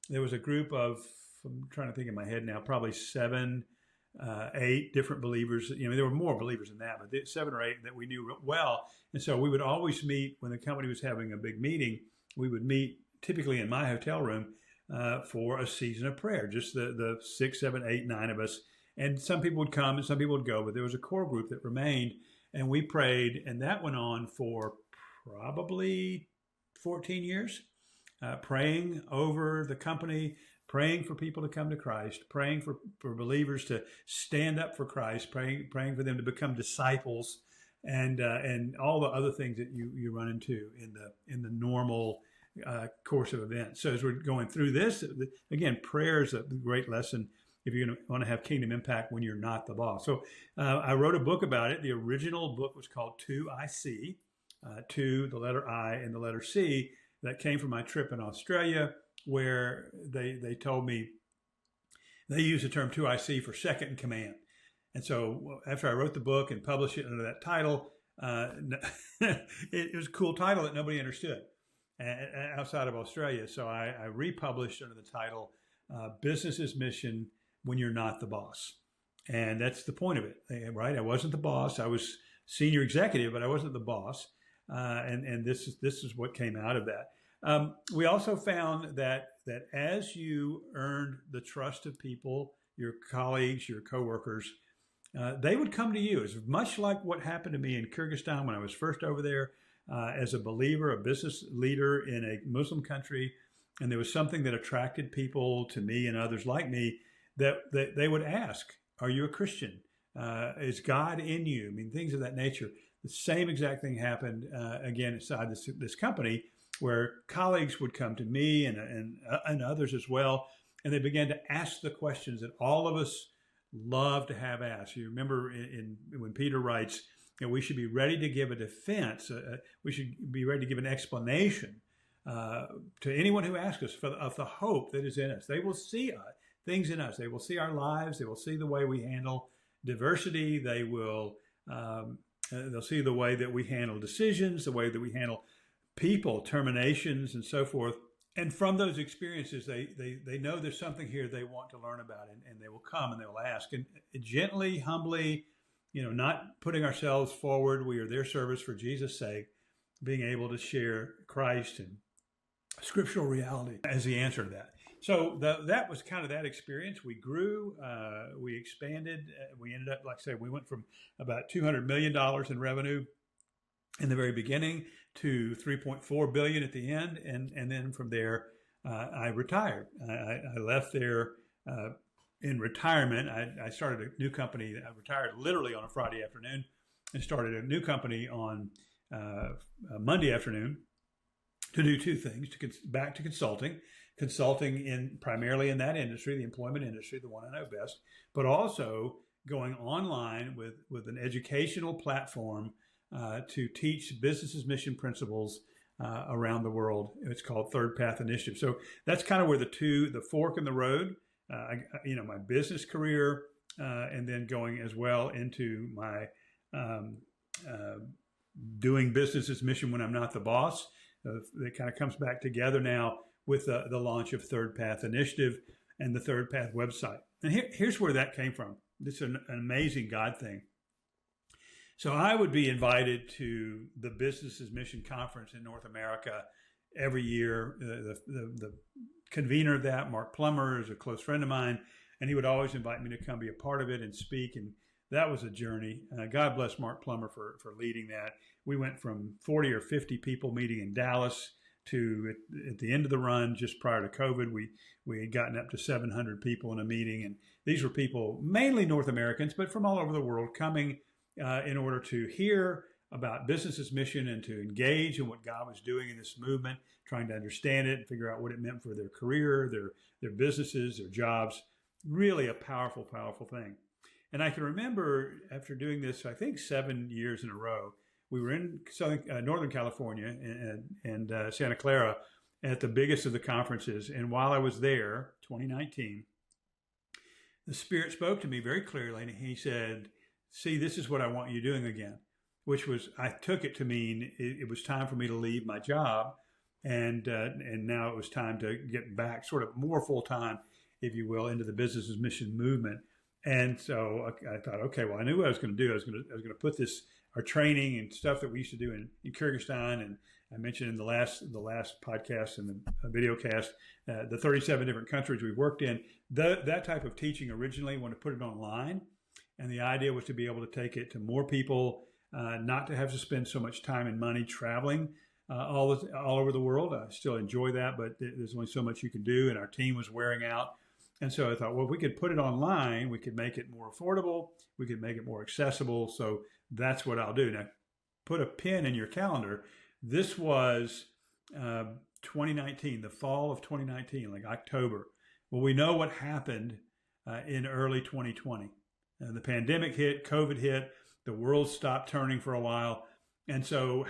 there was a group of, I'm trying to think in my head now, probably seven, 8 different believers. There were more believers than that, but 7 or 8 that we knew well. And so we would always meet when the company was having a big meeting. We would meet typically in my hotel room for a season of prayer, just the 6, 7, 8, 9 of us. And some people would come and some people would go, but there was a core group that remained, and we prayed, and that went on for probably 14 years, praying over the company, praying for people to come to Christ, praying for believers to stand up for Christ, praying for them to become disciples, and all the other ththings that you run into in the normal course of events. So as we're going through this, again, prayer is a great lesson if you're going to want to have kingdom impact when you're not the boss. So I wrote a book about it. The original book was called 2IC, 2, the letter I, and the letter C. That came from my trip in Australia, where they told me they use the term 2IC for second in command. And so after I wrote the book and published it under that title, it was a cool title that nobody understood outside of Australia. So I republished under the title Business's Mission When You're Not the Boss. And that's the point of it, right? I wasn't the boss. I was senior executive, but I wasn't the boss. And this is what came out of that. We also found that as you earned the trust of people, your colleagues, your coworkers, they would come to you. It's much like what happened to me in Kyrgyzstan when I was first over there as a believer, a business leader in a Muslim country. And there was something that attracted people to me and others like me that they would ask, are you a Christian? Is God in you? I mean, things of that nature. The same exact thing happened again inside this company, where colleagues would come to me and others as well, and they began to ask the questions that all of us love to have asked. You remember when Peter writes, we should be ready to give a defense. We should be ready to give an explanation to anyone who asks us of the hope that is in us. They will see things in us. They will see our lives. They will see the way we handle diversity. They will they'll see the way that we handle decisions, the way that we handle people, terminations, and so forth. And from those experiences, they know there's something here they want to learn about, and they will come and they will ask. And gently, humbly, not putting ourselves forward. We are their service for Jesus' sake, being able to share Christ and scriptural reality as the answer to that. So that was kind of that experience. We grew, we expanded. We ended up, like I said, we went from about $200 million in revenue in the very beginning to $3.4 billion at the end. And then from there, I retired. I left there in retirement. I started a new company. I retired literally on a Friday afternoon and started a new company on a Monday afternoon to do two things: back to consulting primarily in that industry, the employment industry, the one I know best, but also going online with an educational platform to teach businesses' mission principles around the world. It's called Third Path Initiative. So that's kind of where the fork in the road, my business career, and then going as well into my doing business's mission when I'm not the boss. It kind of comes back together now with the launch of Third Path Initiative and the Third Path website. And here's where that came from. This is an amazing God thing. So I would be invited to the Business's Mission Conference in North America every year. The convener of that, Mark Plummer, is a close friend of mine, and he would always invite me to come be a part of it and speak. And that was a journey. God bless Mark Plummer for leading that. We went from 40 or 50 people meeting in Dallas to at the end of the run, just prior to COVID, we had gotten up to 700 people in a meeting. And these were people, mainly North Americans, but from all over the world, coming in order to hear about business's mission and to engage in what God was doing in this movement, trying to understand it and figure out what it meant for their career, their businesses, their jobs. Really a powerful, powerful thing. And I can remember after doing this, I think 7 years in a row, we were in Northern California and Santa Clara at the biggest of the conferences. And while I was there, 2019, the Spirit spoke to me very clearly, and he said, "See, this is what I want you doing again," which was, I took it to mean it was time for me to leave my job and now it was time to get back sort of more full time, if you will, into the business as mission movement. And so I thought, okay, well, I knew what I was going to do. I was going to put this, our training and stuff that we used to do in Kyrgyzstan, and I mentioned in the last podcast and the video cast, the 37 different countries we worked in. That type of teaching originally, wanted to put it online, and the idea was to be able to take it to more people, not to have to spend so much time and money traveling all over the world. I still enjoy that, but there's only so much you can do, and our team was wearing out. And so I thought, well, if we could put it online, we could make it more affordable, we could make it more accessible. So that's what I'll do. Now, put a pin in your calendar. This was 2019, the fall of 2019, like October. Well, we know what happened in early 2020. The pandemic hit, COVID hit, the world stopped turning for a while. And so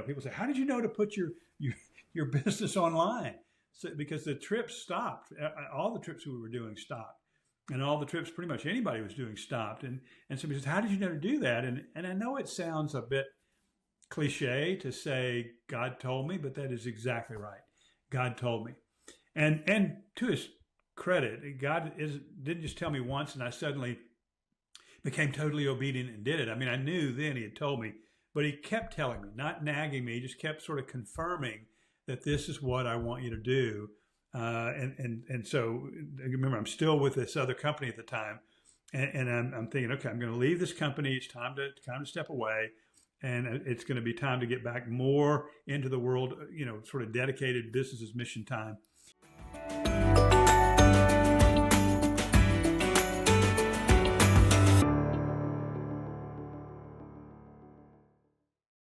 people say, how did you know to put your business online? So, because the trips stopped. All the trips we were doing stopped. And all the trips pretty much anybody was doing stopped. And somebody says, how did you know to do that? And I know it sounds a bit cliche to say God told me, but that is exactly right. God told me. And to his credit, God didn't just tell me once and I suddenly became totally obedient and did it. I mean, I knew then he had told me, but he kept telling me, not nagging me, just kept sort of confirming that this is what I want you to do. And so remember, I'm still with this other company at the time, and I'm thinking, okay, I'm going to leave this company. It's time to step away, and it's going to be time to get back more into the world, sort of dedicated business as mission time.